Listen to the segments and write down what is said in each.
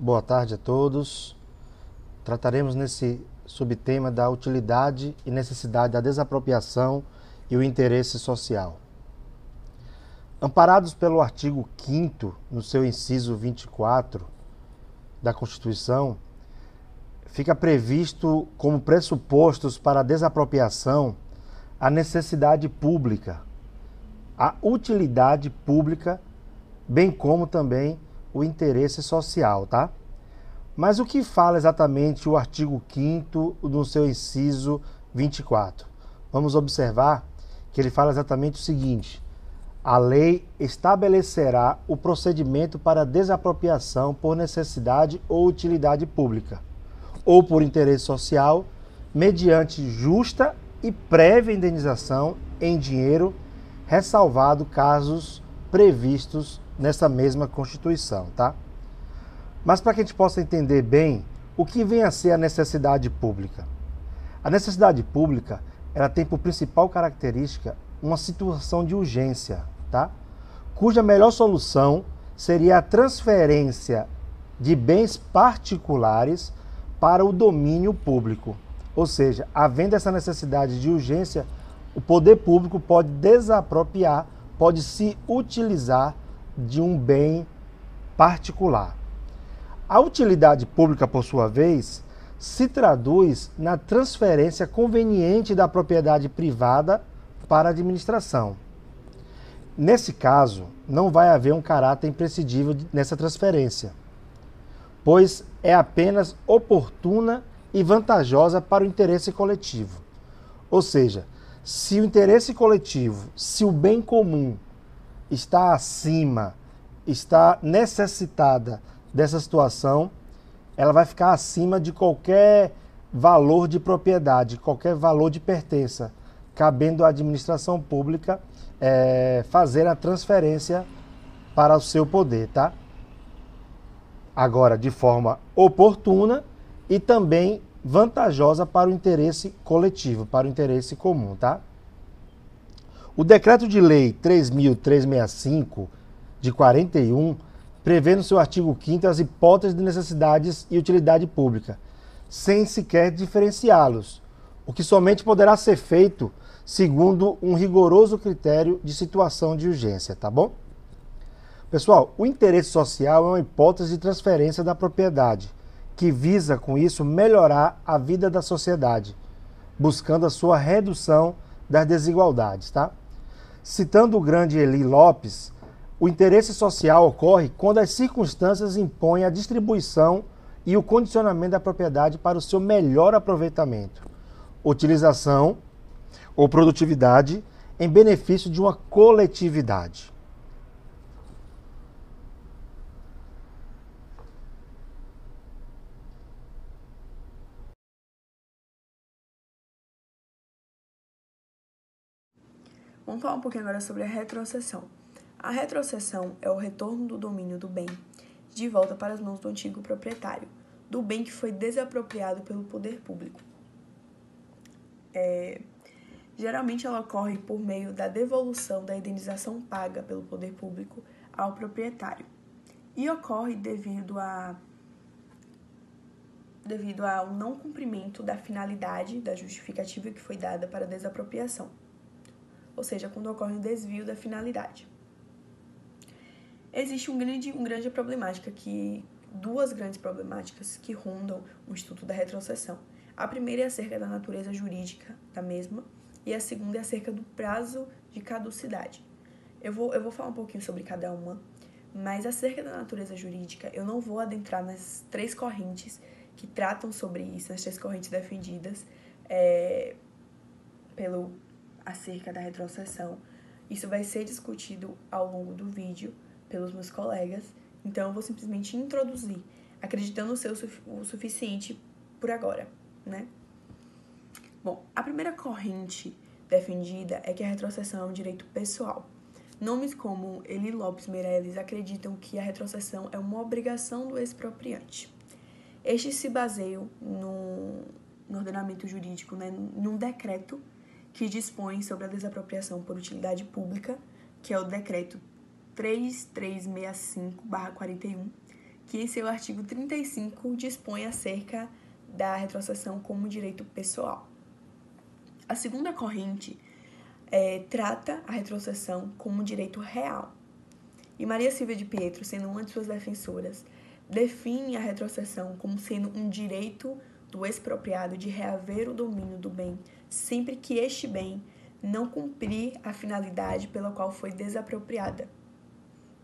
Boa tarde a todos. Trataremos nesse subtema da utilidade e necessidade da desapropriação e o interesse social. Amparados pelo artigo 5º, no seu inciso 24 da Constituição, fica previsto como pressupostos para a desapropriação a necessidade pública, a utilidade pública, bem como também o interesse social, tá? Mas o que fala exatamente o artigo 5º no seu inciso 24? Vamos observar que ele fala exatamente o seguinte: a lei estabelecerá o procedimento para desapropriação por necessidade ou utilidade pública, ou por interesse social, mediante justa e prévia indenização em dinheiro, ressalvado casos previstos nessa mesma Constituição, tá? Mas para que a gente possa entender bem o que vem a ser a necessidade pública. A necessidade pública, ela tem por principal característica uma situação de urgência, tá? Cuja melhor solução seria a transferência de bens particulares para o domínio público. Ou seja, havendo essa necessidade de urgência, o poder público pode desapropriar, pode se utilizar de um bem particular. A utilidade pública, por sua vez, se traduz na transferência conveniente da propriedade privada para a administração. Nesse caso, não vai haver um caráter imprescindível nessa transferência, pois é apenas oportuna e vantajosa para o interesse coletivo. Ou seja, se o interesse coletivo, se o bem comum está acima, está necessitada dessa situação, ela vai ficar acima de qualquer valor de propriedade, qualquer valor de pertença, cabendo à administração pública fazer a transferência para o seu poder, tá? Agora, de forma oportuna e também vantajosa para o interesse coletivo, para o interesse comum, tá? O Decreto de Lei 3.365, de 41, prevê no seu artigo 5º as hipóteses de necessidades e utilidade pública, sem sequer diferenciá-los, o que somente poderá ser feito segundo um rigoroso critério de situação de urgência, tá bom? Pessoal, o interesse social é uma hipótese de transferência da propriedade, que visa, com isso, melhorar a vida da sociedade, buscando a sua redução das desigualdades, tá? Citando o grande Eli Lopes, o interesse social ocorre quando as circunstâncias impõem a distribuição e o condicionamento da propriedade para o seu melhor aproveitamento, utilização ou produtividade em benefício de uma coletividade. Vamos falar um pouquinho agora sobre a retrocessão. A retrocessão é o retorno do domínio do bem de volta para as mãos do antigo proprietário, do bem que foi desapropriado pelo poder público. Geralmente ela ocorre por meio da devolução da indenização paga pelo poder público ao proprietário e ocorre devido ao não cumprimento da finalidade da justificativa que foi dada para a desapropriação, ou seja, quando ocorre um desvio da finalidade. Existe duas grandes problemáticas que rondam o estudo da retrocessão. A primeira é acerca da natureza jurídica da mesma e a segunda é acerca do prazo de caducidade. Eu vou falar um pouquinho sobre cada uma, mas acerca da natureza jurídica eu não vou adentrar nas três correntes que tratam sobre isso, nas três correntes defendidas acerca da retrocessão. Isso vai ser discutido ao longo do vídeo pelos meus colegas, então eu vou simplesmente introduzir, acreditando ser o suficiente por agora, né? Bom, a primeira corrente defendida é que a retrocessão é um direito pessoal. Nomes como Eli Lopes Meirelles acreditam que a retrocessão é uma obrigação do expropriante. Estes se baseiam no ordenamento jurídico, né, num decreto que dispõe sobre a desapropriação por utilidade pública, que é o decreto 3365/41, que em seu artigo 35 dispõe acerca da retrocessão como direito pessoal. A segunda corrente trata a retrocessão como direito real. E Maria Silvia de Pietro, sendo uma de suas defensoras, define a retrocessão como sendo um direito do expropriado de reaver o domínio do bem, sempre que este bem não cumprir a finalidade pela qual foi desapropriada,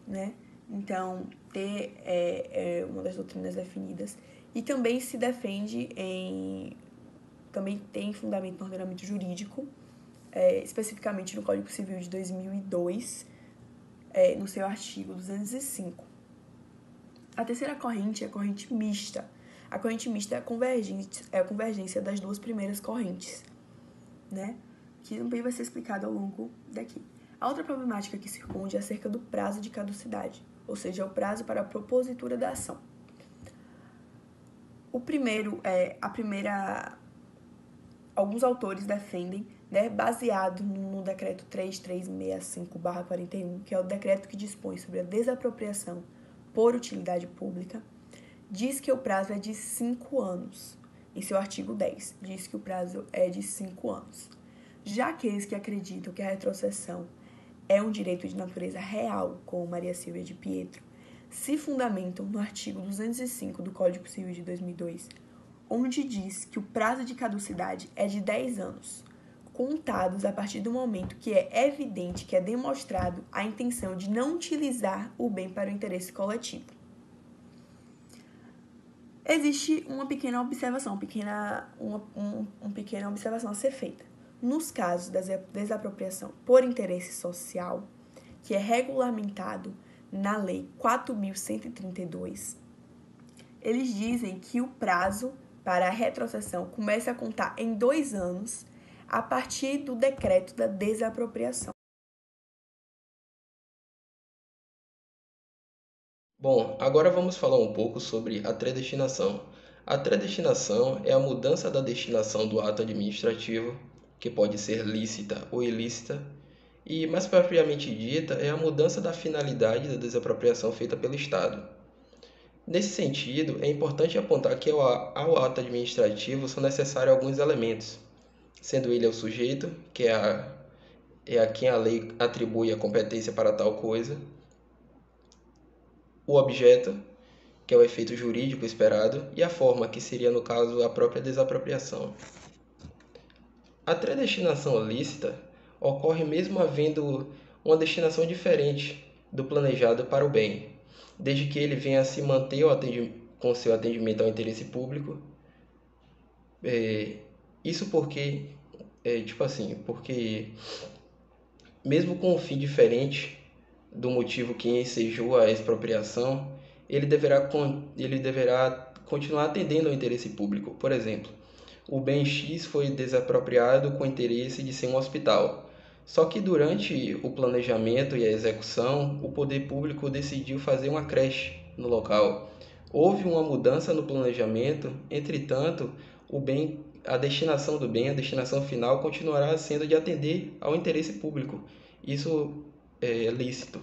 né? Então, é uma das doutrinas definidas. E também se defende também tem fundamento no ordenamento jurídico, especificamente no Código Civil de 2002, no seu artigo 205. A terceira corrente é a corrente mista. A corrente mista é a convergência das duas primeiras correntes, né? Que também vai ser explicado ao longo daqui. A outra problemática que circunde é acerca do prazo de caducidade, ou seja, o prazo para a propositura da ação. Alguns autores defendem, né, baseado no decreto 3365/41, que é o decreto que dispõe sobre a desapropriação por utilidade pública, diz que o prazo é de 5 anos. Em seu artigo 10, diz que o prazo é de 5 anos. Já aqueles que acreditam que a retrocessão é um direito de natureza real, como Maria Silvia de Pietro, se fundamentam no artigo 205 do Código Civil de 2002, onde diz que o prazo de caducidade é de 10 anos, contados a partir do momento que é evidente que é demonstrado a intenção de não utilizar o bem para o interesse coletivo. Existe uma pequena observação, uma pequena observação a ser feita. Nos casos da desapropriação por interesse social, que é regulamentado na Lei 4.132, eles dizem que o prazo para a retrocessão começa a contar em 2 anos a partir do decreto da desapropriação. Bom, agora vamos falar um pouco sobre a predestinação. A predestinação é a mudança da destinação do ato administrativo, que pode ser lícita ou ilícita, e, mais propriamente dita, é a mudança da finalidade da desapropriação feita pelo Estado. Nesse sentido, é importante apontar que ao ato administrativo são necessários alguns elementos, sendo ele o sujeito, que é a quem a lei atribui a competência para tal coisa, o objeto, que é o efeito jurídico esperado, e a forma, que seria, no caso, a própria desapropriação. A predestinação lícita ocorre mesmo havendo uma destinação diferente do planejado para o bem, desde que ele venha a se manter com seu atendimento ao interesse público. Isso porque, porque mesmo com um fim diferente do motivo que ensejou a expropriação, ele deverá continuar atendendo ao interesse público. Por exemplo, o bem X foi desapropriado com o interesse de ser um hospital. Só que durante o planejamento e a execução, o poder público decidiu fazer uma creche no local. Houve uma mudança no planejamento, entretanto, a destinação do bem, a destinação final, continuará sendo de atender ao interesse público. Isso é lícito.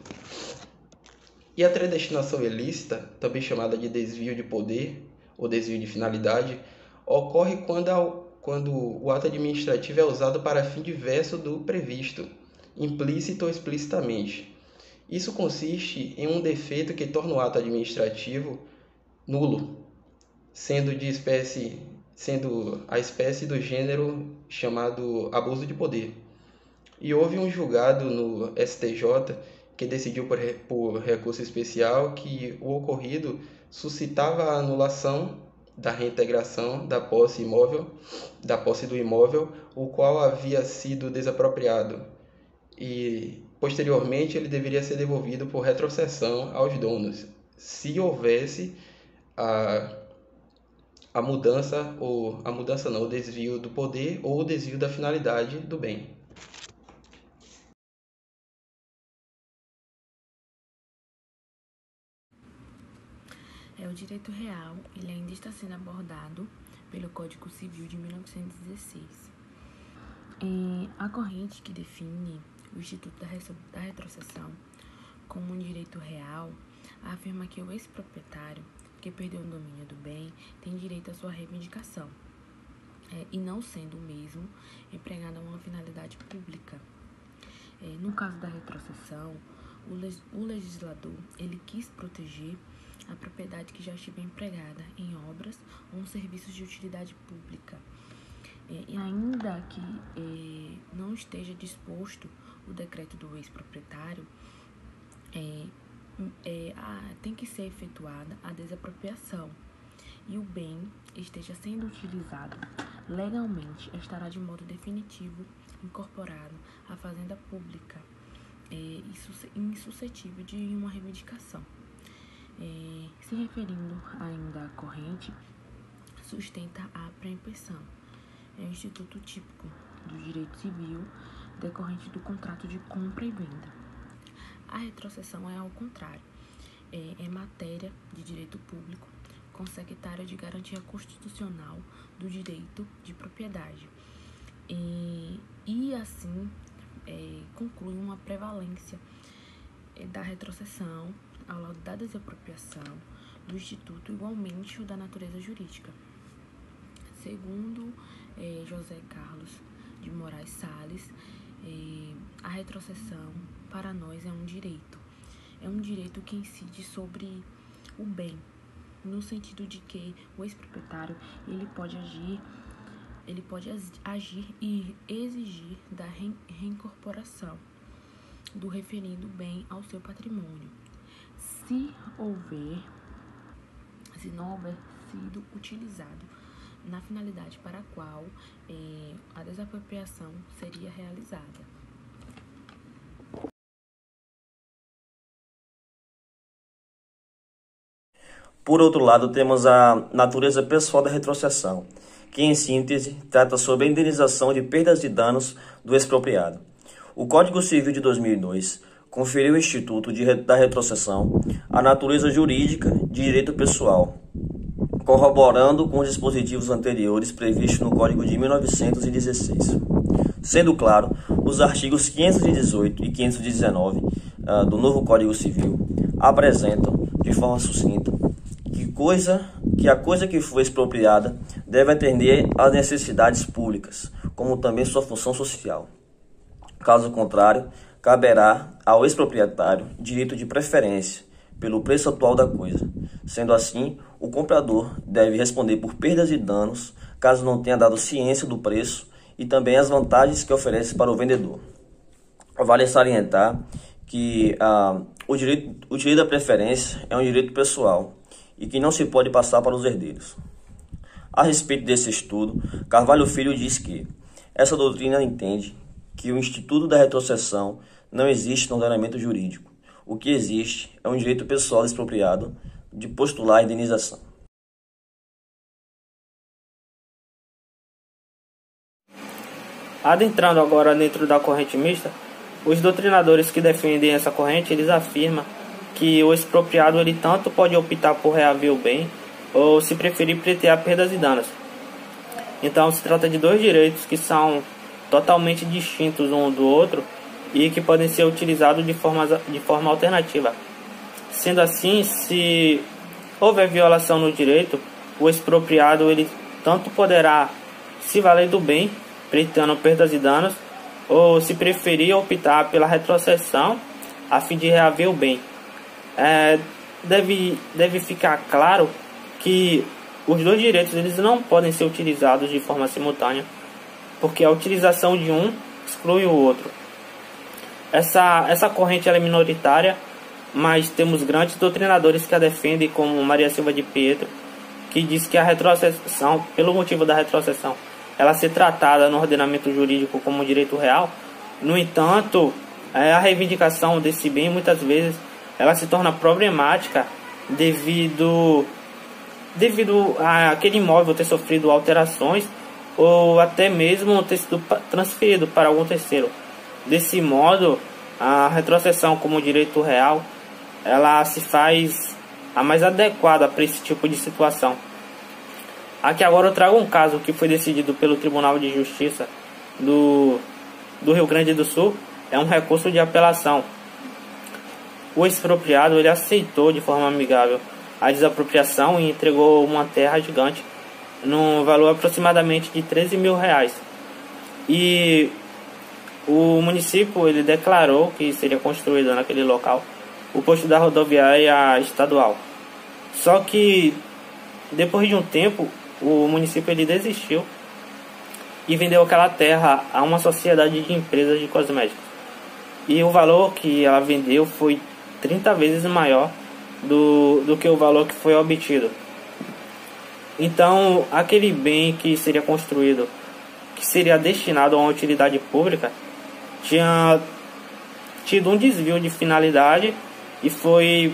E a predestinação ilícita, também chamada de desvio de poder ou desvio de finalidade, ocorre quando o ato administrativo é usado para fim diverso do previsto, implícito ou explicitamente. Isso consiste em um defeito que torna o ato administrativo nulo, sendo a espécie do gênero chamado abuso de poder. E houve um julgado no STJ que decidiu por recurso especial que o ocorrido suscitava a anulação da reintegração da posse do imóvel, o qual havia sido desapropriado, e posteriormente ele deveria ser devolvido por retrocessão aos donos, se houvesse o desvio do poder ou o desvio da finalidade do bem. O direito real, ele ainda está sendo abordado pelo Código Civil de 1916. A corrente que define o Instituto da Retrocessão como um direito real afirma que o ex-proprietário que perdeu o domínio do bem tem direito à sua reivindicação, e não sendo o mesmo empregado a uma finalidade pública. No caso da retrocessão, o legislador ele quis proteger a propriedade que já estiver empregada em obras ou serviços de utilidade pública. E ainda que não esteja disposto o decreto do ex-proprietário, tem que ser efetuada a desapropriação e o bem esteja sendo utilizado legalmente, estará de modo definitivo incorporado à fazenda pública, insuscetível de uma reivindicação. Se referindo ainda à corrente, sustenta a preempção. É um instituto típico do direito civil decorrente do contrato de compra e venda. A retrocessão é ao contrário, é matéria de direito público, consectária de garantia constitucional do direito de propriedade. E assim, conclui uma prevalência da retrocessão ao lado da desapropriação do instituto, igualmente o da natureza jurídica. Segundo José Carlos de Moraes Salles, a retrocessão para nós é um direito que incide sobre o bem, no sentido de que o ex-proprietário ele pode agir e exigir da reincorporação do referido bem ao seu patrimônio, se não houver sido utilizado na finalidade para a qual a desapropriação seria realizada. Por outro lado, temos a natureza pessoal da retrocessão, que, em síntese, trata sobre a indenização de perdas e danos do expropriado. O Código Civil de 2002 conferiu ao Instituto da Retrocessão a natureza jurídica de direito pessoal, corroborando com os dispositivos anteriores previstos no Código de 1916. Sendo claro, os artigos 518 e 519 do novo Código Civil apresentam, de forma sucinta, que a coisa que foi expropriada deve atender às necessidades públicas, como também sua função social. Caso contrário, caberá ao exproprietário direito de preferência pelo preço atual da coisa. Sendo assim, o comprador deve responder por perdas e danos, caso não tenha dado ciência do preço e também as vantagens que oferece para o vendedor. Vale salientar que o direito da preferência é um direito pessoal e que não se pode passar para os herdeiros. A respeito desse estudo, Carvalho Filho diz que essa doutrina entende que o Instituto da Retrocessão não existe no ordenamento jurídico. O que existe é um direito pessoal expropriado de postular a indenização. Adentrando agora dentro da corrente mista, os doutrinadores que defendem essa corrente, eles afirmam que o expropriado ele tanto pode optar por reaver o bem ou, se preferir, pleitear perdas e danos. Então se trata de dois direitos que são totalmente distintos um do outro e que podem ser utilizados de forma alternativa. Sendo assim, se houver violação no direito, o expropriado ele tanto poderá se valer do bem, pleiteando perdas e danos, ou, se preferir, optar pela retrocessão a fim de reaver o bem. Deve ficar claro que os dois direitos eles não podem ser utilizados de forma simultânea, porque a utilização de um exclui o outro. Essa corrente ela é minoritária, mas temos grandes doutrinadores que a defendem, como Maria Silva de Pietro, que diz que a retrocessão, pelo motivo da retrocessão, ela ser tratada no ordenamento jurídico como direito real. No entanto, a reivindicação desse bem, muitas vezes, ela se torna problemática devido a aquele imóvel ter sofrido alterações ou até mesmo ter sido transferido para algum terceiro. Desse modo, a retrocessão como direito real, ela se faz a mais adequada para esse tipo de situação. Aqui agora eu trago um caso que foi decidido pelo Tribunal de Justiça do Rio Grande do Sul. É um recurso de apelação. o expropriado ele aceitou de forma amigável a desapropriação e entregou uma terra gigante num valor aproximadamente de 13 mil reais. E o município ele declarou que seria construído naquele local o posto da rodoviária estadual. Só que depois de um tempo o município ele desistiu e vendeu aquela terra a uma sociedade de empresas de cosméticos. E o valor que ela vendeu foi 30 vezes maior do que o valor que foi obtido. Então, aquele bem que seria construído, que seria destinado a uma utilidade pública, tinha tido um desvio de finalidade e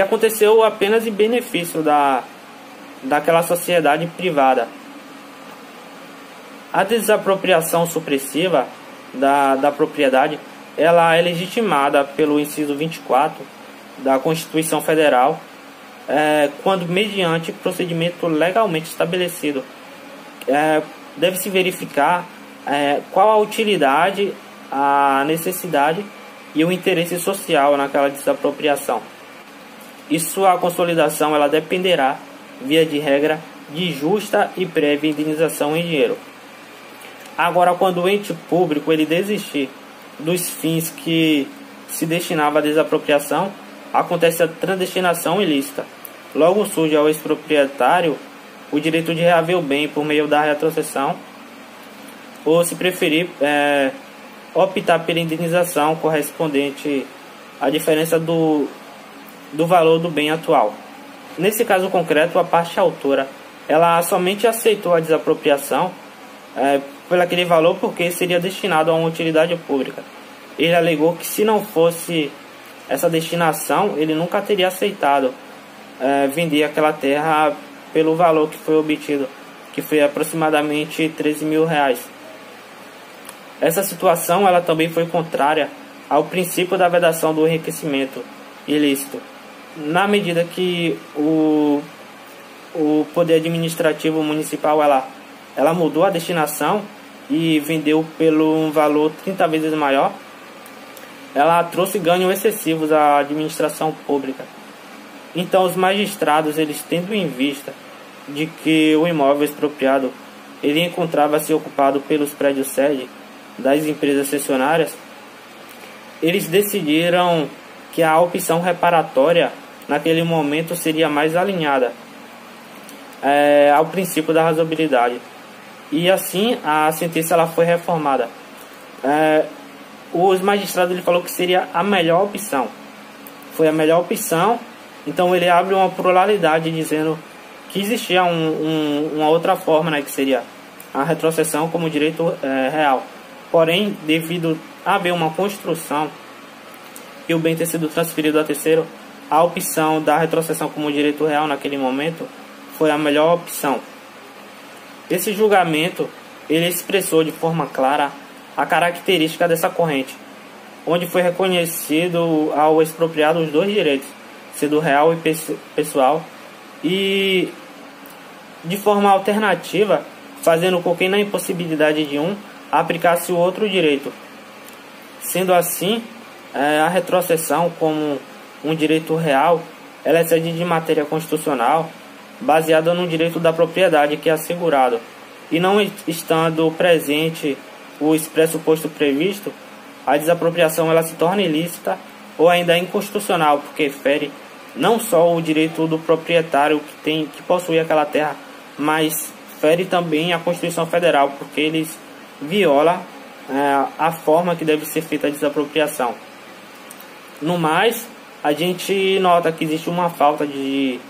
aconteceu apenas em benefício daquela sociedade privada. A desapropriação supressiva da propriedade, ela é legitimada pelo inciso 24 da Constituição Federal, quando mediante procedimento legalmente estabelecido. Deve-se verificar qual a utilidade, a necessidade e o interesse social naquela desapropriação. E sua consolidação ela dependerá, via de regra, de justa e prévia indenização em dinheiro. Agora, quando o ente público ele desistir dos fins que se destinava à desapropriação, acontece a transdestinação ilícita. Logo surge ao exproprietário o direito de reaver o bem por meio da retrocessão, ou, se preferir, optar pela indenização correspondente à diferença do valor do bem atual. Nesse caso concreto, a parte autora ela somente aceitou a desapropriação por aquele valor porque seria destinado a uma utilidade pública. Ele alegou que, se não fosse essa destinação, ele nunca teria aceitado vender aquela terra pelo valor que foi obtido, que foi aproximadamente 13 mil reais. Essa situação ela também foi contrária ao princípio da vedação do enriquecimento ilícito, na medida que o poder administrativo municipal ela mudou a destinação e vendeu pelo um valor 30 vezes maior. Ela trouxe ganhos excessivos à administração pública. Então, os magistrados, eles tendo em vista de que o imóvel expropriado ele encontrava-se ocupado pelos prédios sede das empresas cessionárias, eles decidiram que a opção reparatória naquele momento seria mais alinhada ao princípio da razoabilidade. E assim a sentença ela foi reformada. Os magistrados ele falou que seria a melhor opção. Foi a melhor opção. Então ele abre uma pluralidade dizendo que existia uma outra forma, né, que seria a retrocessão como direito real. Porém, devido a haver uma construção e o bem ter sido transferido a terceiro, a opção da retrocessão como direito real naquele momento foi a melhor opção. Esse julgamento ele expressou de forma clara a característica dessa corrente, onde foi reconhecido ao expropriado os dois direitos, sendo real e pessoal, e de forma alternativa, fazendo com que na impossibilidade de um aplicasse o outro direito. Sendo assim, a retrocessão como um direito real, ela excede de matéria constitucional, baseada no direito da propriedade que é assegurado, e não estando presente o expresso posto previsto, a desapropriação ela se torna ilícita ou ainda inconstitucional, porque fere não só o direito do proprietário que possui aquela terra, mas fere também a Constituição Federal, porque eles violam a forma que deve ser feita a desapropriação. No mais, a gente nota que existe uma falta de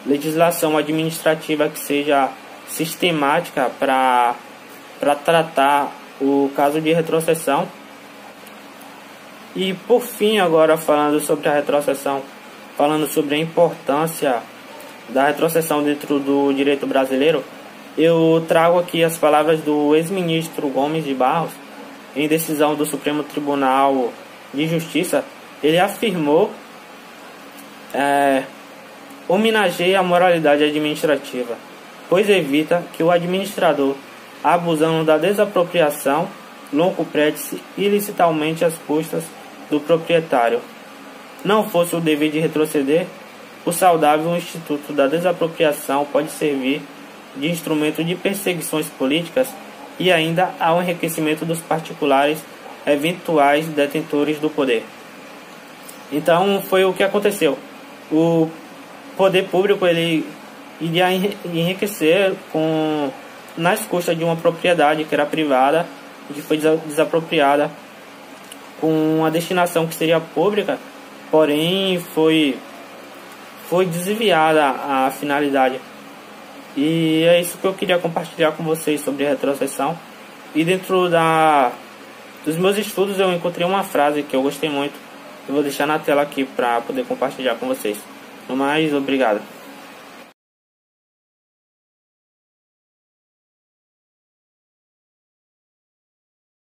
legislação administrativa que seja sistemática para tratar o caso de retrocessão. E por fim, agora falando sobre a retrocessão, falando sobre a importância da retrocessão dentro do direito brasileiro, eu trago aqui as palavras do ex-ministro Gomes de Barros, em decisão do Supremo Tribunal de Justiça. Ele afirmou: homenageia a moralidade administrativa, pois evita que o administrador, abusando da desapropriação, lucrupre-se ilicitamente às custas do proprietário. não fosse o dever de retroceder, o saudável instituto da desapropriação pode servir de instrumento de perseguições políticas e ainda ao enriquecimento dos particulares eventuais detentores do poder. Então foi o que aconteceu. O poder público ele iria enriquecer nas custas de uma propriedade que era privada e que foi desapropriada com uma destinação que seria pública, porém foi desviada a finalidade. E é isso que eu queria compartilhar com vocês sobre retrocessão. E dentro dos meus estudos eu encontrei uma frase que eu gostei muito. Eu vou deixar na tela aqui para poder compartilhar com vocês. No mais, obrigado.